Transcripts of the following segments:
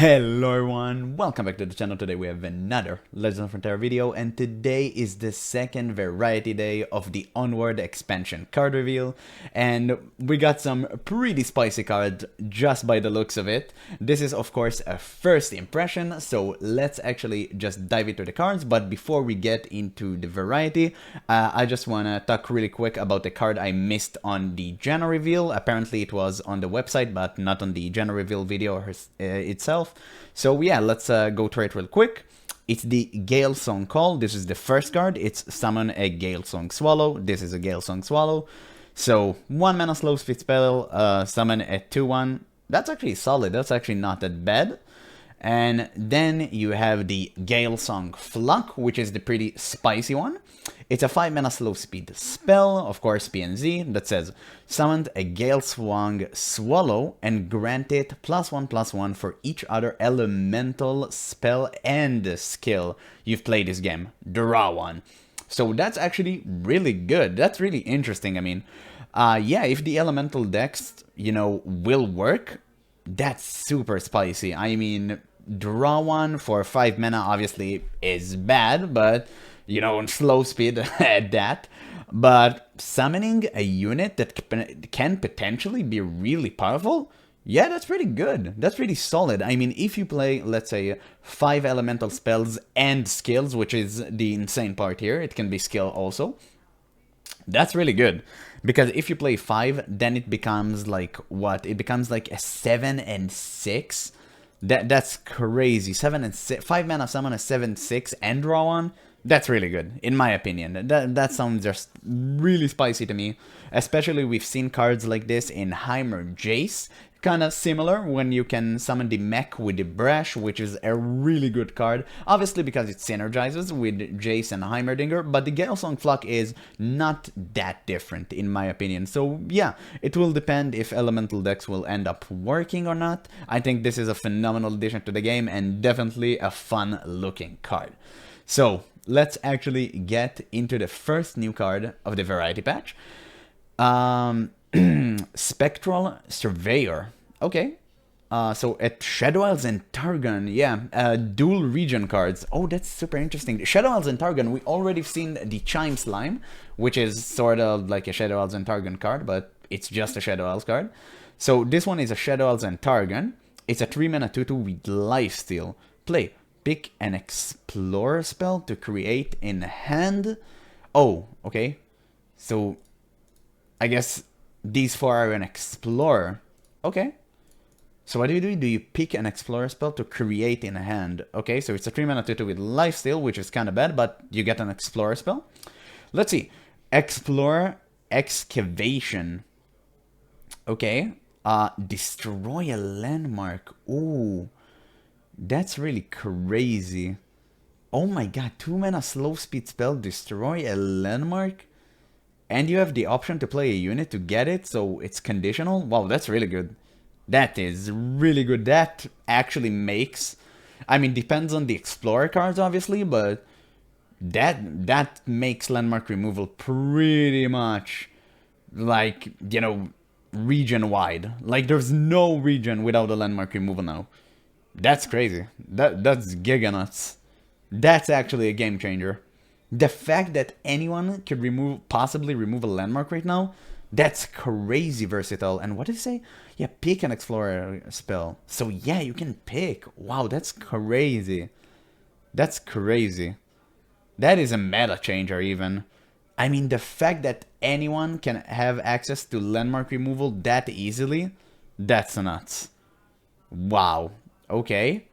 Hello everyone, welcome back to the channel. Today we have another Legends of Runeterra video, and today is the second variety day of the Onward expansion card reveal, and we got some pretty spicy cards just by the looks of it. This is of course a first impression, so let's actually just dive into the cards. But before we get into the variety, I just want to talk really quick about the card I missed on the Gen reveal. Apparently it was on the website but not on the Gen reveal video itself. So yeah, let's go through it real quick. It's the Galesong Call. This is the first card. It's summon a Galesong Swallow. This is a Galesong Swallow. So 1 mana slow speed spell, summon a 2/1. That's actually solid. That's actually not that bad. And then you have the Galesong Flock, which is the pretty spicy one. It's a 5 mana slow speed spell, of course PNZ, that says summon a Galesong Swallow and grant it +1/+1 for each other elemental spell and skill you've played this game. Draw one. So that's actually really good. That's really interesting. I mean, yeah, if the elemental decks, will work, that's super spicy. I mean, draw one for 5 mana obviously is bad, but on slow speed at that. But summoning a unit that can potentially be really powerful, yeah, that's pretty good. That's pretty solid. I mean, if you play, let's say, 5 elemental spells and skills, which is the insane part here, it can be skill also. That's really good. Because if you play 5, then it becomes like what? It becomes like a 7 and 6. That's crazy. 7 and 6, 5 mana summon a 7/6 and draw one. That's really good, in my opinion. That sounds just really spicy to me. Especially we've seen cards like this in Heimer Jace. Kind of similar when you can summon the mech with the brush, which is a really good card. Obviously because it synergizes with Jace and Heimerdinger, but the Galesong Flock is not that different in my opinion. So yeah, it will depend if elemental decks will end up working or not. I think this is a phenomenal addition to the game and definitely a fun looking card. So let's actually get into the first new card of the variety patch. Spectral Surveyor. Okay. So at Shadow Isles and Targon, yeah, dual region cards. Oh, that's super interesting. Shadow Isles and Targon, we already seen the Chime Slime, which is sort of like a Shadow Isles and Targon card, but it's just a Shadow Isles card. So this one is a Shadow Isles and Targon. It's a 3 mana 2/2 with Lifesteal. Play. Pick an Explorer spell to create in hand. Oh, okay. So I guess these 4 are an Explorer. Okay. So what do you do? Do you pick an Explorer spell to create in hand? Okay, so it's a 3 mana 2/2 with Lifesteal, which is kind of bad, but you get an Explorer spell. Let's see. Explore Excavation. Okay. Destroy a landmark. Ooh. That's really crazy. Oh my god, 2 mana slow speed spell, destroy a landmark? And you have the option to play a unit to get it, so it's conditional? Wow, that's really good. That is really good. That actually makes... I mean, depends on the Explorer cards, obviously, but that makes landmark removal pretty much, like, region-wide. Like, there's no region without a landmark removal now. That's crazy. That's giga nuts. That's actually a game changer. The fact that anyone could possibly remove a landmark right now, that's crazy versatile. And what did it say? Yeah, pick an Explorer spell. So yeah, you can pick. Wow, that's crazy. That's crazy. That is a meta changer even. I mean, the fact that anyone can have access to landmark removal that easily, that's nuts. Wow. Okay.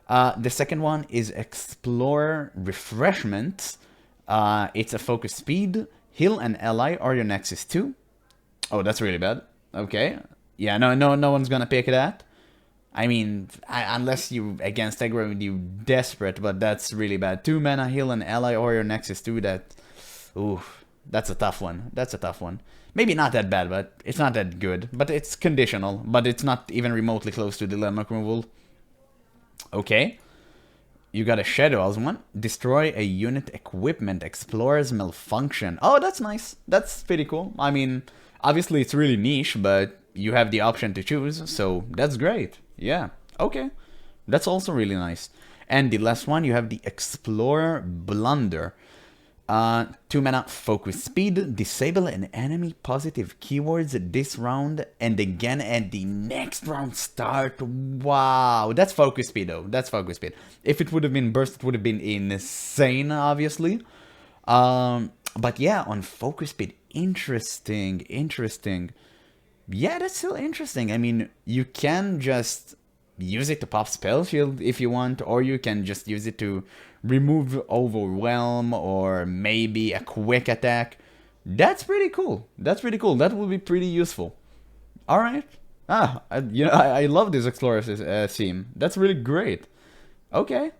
The second one is Explore Refreshments. It's a focus speed. Heal an ally or your Nexus 2. Oh, that's really bad. Okay. Yeah, no one's gonna pick that. I mean, unless you against aggro, you desperate, but that's really bad. 2 mana, heal an ally or your Nexus 2. That's a tough one. That's a tough one. Maybe not that bad, but it's not that good. But it's conditional, but it's not even remotely close to the landmark removal. Okay. You got a Shadow Isles one. Destroy a unit equipment. Explorer's Malfunction. Oh, that's nice. That's pretty cool. I mean, obviously it's really niche, but you have the option to choose, so that's great. Yeah. Okay. That's also really nice. And the last one, you have the Explorer Blunder. 2 mana focus speed, disable an enemy positive keywords this round and again at the next round start. Wow, that's focus speed though, that's focus speed. If it would have been burst, it would have been insane, obviously. But yeah, on focus speed, interesting. Yeah, that's still interesting. I mean, you can just use it to pop spell shield if you want, or you can just use it to remove overwhelm or maybe a quick attack. That's pretty cool. That will be pretty useful. All right. I love this Explorer theme. That's really great. Okay.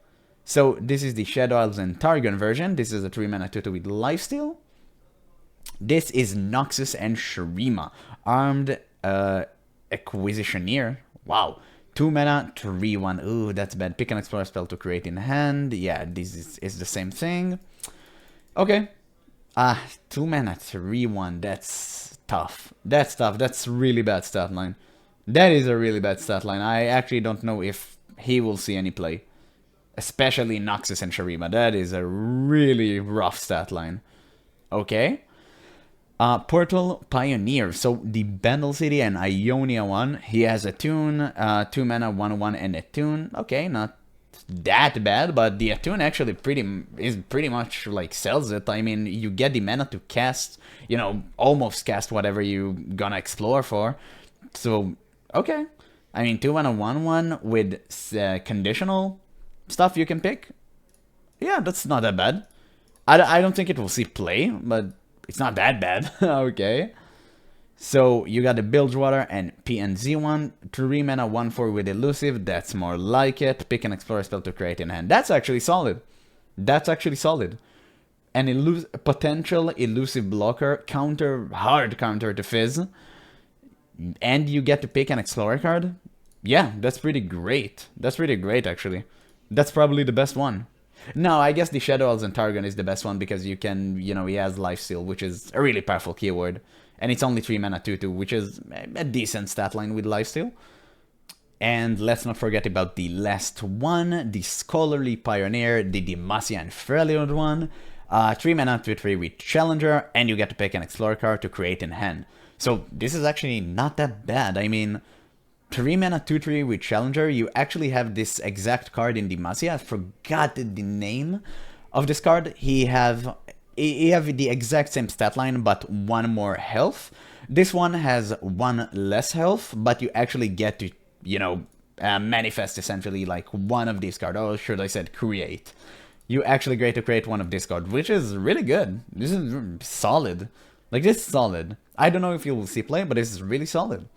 So this is the Shadow Isles and Targon version. This is a 3 mana 2/2 with lifesteal. This is Noxus and Shurima, armed Aquisitioner. Wow. 2 mana, 3/1. Ooh, that's bad. Pick an Explorer spell to create in hand. Yeah, this is the same thing. Okay. 2 mana, 3/1. That's tough. That's really bad stat line. That is a really bad stat line. I actually don't know if he will see any play. Especially Noxus and Shurima. That is a really rough stat line. Okay. Portal Pioneer. So the Bandle City and Ionia one, he has a tune, 2 mana, 1/1 and a tune. Okay, not that bad, but the attune actually pretty much like sells it. I mean, you get the mana to cast, you know, almost cast whatever you gonna explore for. So, okay. I mean, 2 mana, 1/1 with conditional stuff you can pick. Yeah, that's not that bad. I don't think it will see play, but it's not that bad. Okay. So you got the Bilgewater and PNZ one. 3 mana 1/4 with elusive. That's more like it. Pick an Explorer spell to create in hand. That's actually solid. An potential elusive blocker, hard counter to Fizz. And you get to pick an Explorer card. Yeah, that's pretty great. Actually. That's probably the best one. No, I guess the Shadow Elves and Targon is the best one because you can, you know, he has Lifesteal, which is a really powerful keyword. And it's only 3 mana 2/2, which is a decent stat line with Lifesteal. And let's not forget about the last one, the Scholarly Pioneer, the Demacia and Freljord one. 3 mana 2/3 with Challenger, and you get to pick an Explorer card to create in hand. So this is actually not that bad. I mean, 3 mana 2/3 with Challenger, you actually have this exact card in Demacia. I forgot the name of this card. He have the exact same stat line, but 1 more health. This one has 1 less health, but you actually get to, you know, manifest essentially like one of these cards. Or should I said create. You actually get to create one of these cards, which is really good. This is solid. Like, this is solid. I don't know if you will see play, but this is really solid.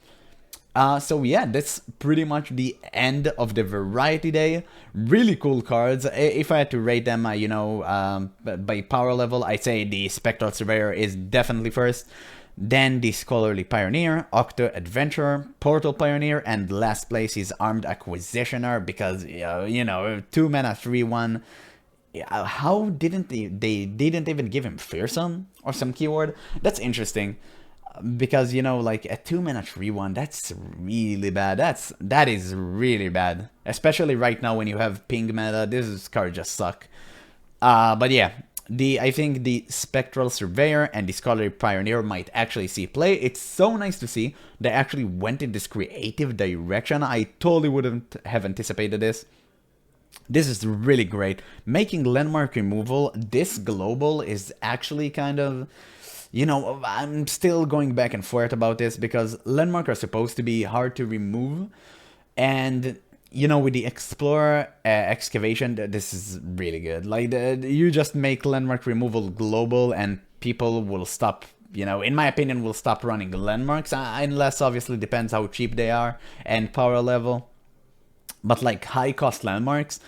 So yeah, that's pretty much the end of the Variety Day. Really cool cards. If I had to rate them, you know, by power level, I'd say the Spectral Surveyor is definitely first. Then the Scholarly Pioneer, Octo Adventurer, Portal Pioneer, and last place is Armed Aquisitioner because, you know, 2 mana 3/1. How didn't they didn't even give him Fearsome or some keyword? That's interesting. Because, you know, like a 2 mana 3/1, that's really bad. That is really bad. Especially right now when you have ping meta, this card just suck. But yeah, I think the Spectral Surveyor and the Scholarly Pioneer might actually see play. It's so nice to see they actually went in this creative direction. I totally wouldn't have anticipated this. This is really great. Making landmark removal this global is actually kind of... You know, I'm still going back and forth about this because landmarks are supposed to be hard to remove. And, you know, with the Explorer Excavation, this is really good. Like, you just make landmark removal global and people will stop, you know, in my opinion, will stop running landmarks. Unless, obviously, depends how cheap they are and power level. But, like, high-cost landmarks,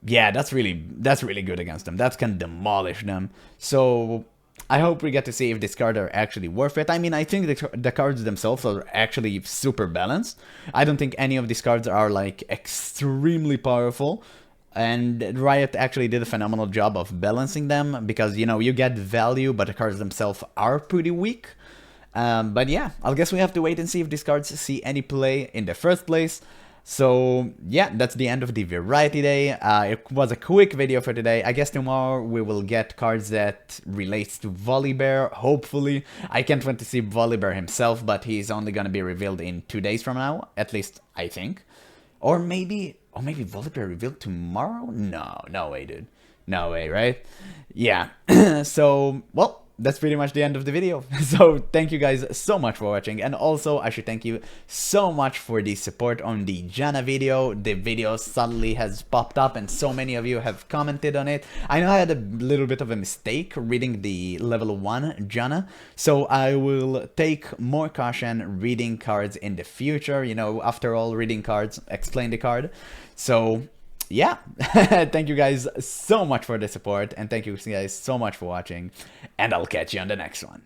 yeah, that's really good against them. That can demolish them. So... I hope we get to see if these cards are actually worth it. I mean, I think the cards themselves are actually super balanced. I don't think any of these cards are, like, extremely powerful. And Riot actually did a phenomenal job of balancing them. Because, you know, you get value, but the cards themselves are pretty weak. But yeah, I guess we have to wait and see if these cards see any play in the first place. So yeah, that's the end of the variety day. It was a quick video for today. I guess tomorrow we will get cards that relates to Volibear, hopefully. I can't wait to see Volibear himself, but he's only gonna be revealed in 2 days from now, at least I think. Or maybe Volibear revealed tomorrow? No way, dude. No way, right? Yeah. So, well, that's pretty much the end of the video. So thank you guys so much for watching, and also I should thank you so much for the support on the Janna video. The video suddenly has popped up and so many of you have commented on it. I know I had a little bit of a mistake reading the level 1 Janna, so I will take more caution reading cards in the future. You know, after all, reading cards explain the card. So yeah, thank you guys so much for the support, and thank you guys so much for watching, and I'll catch you on the next one.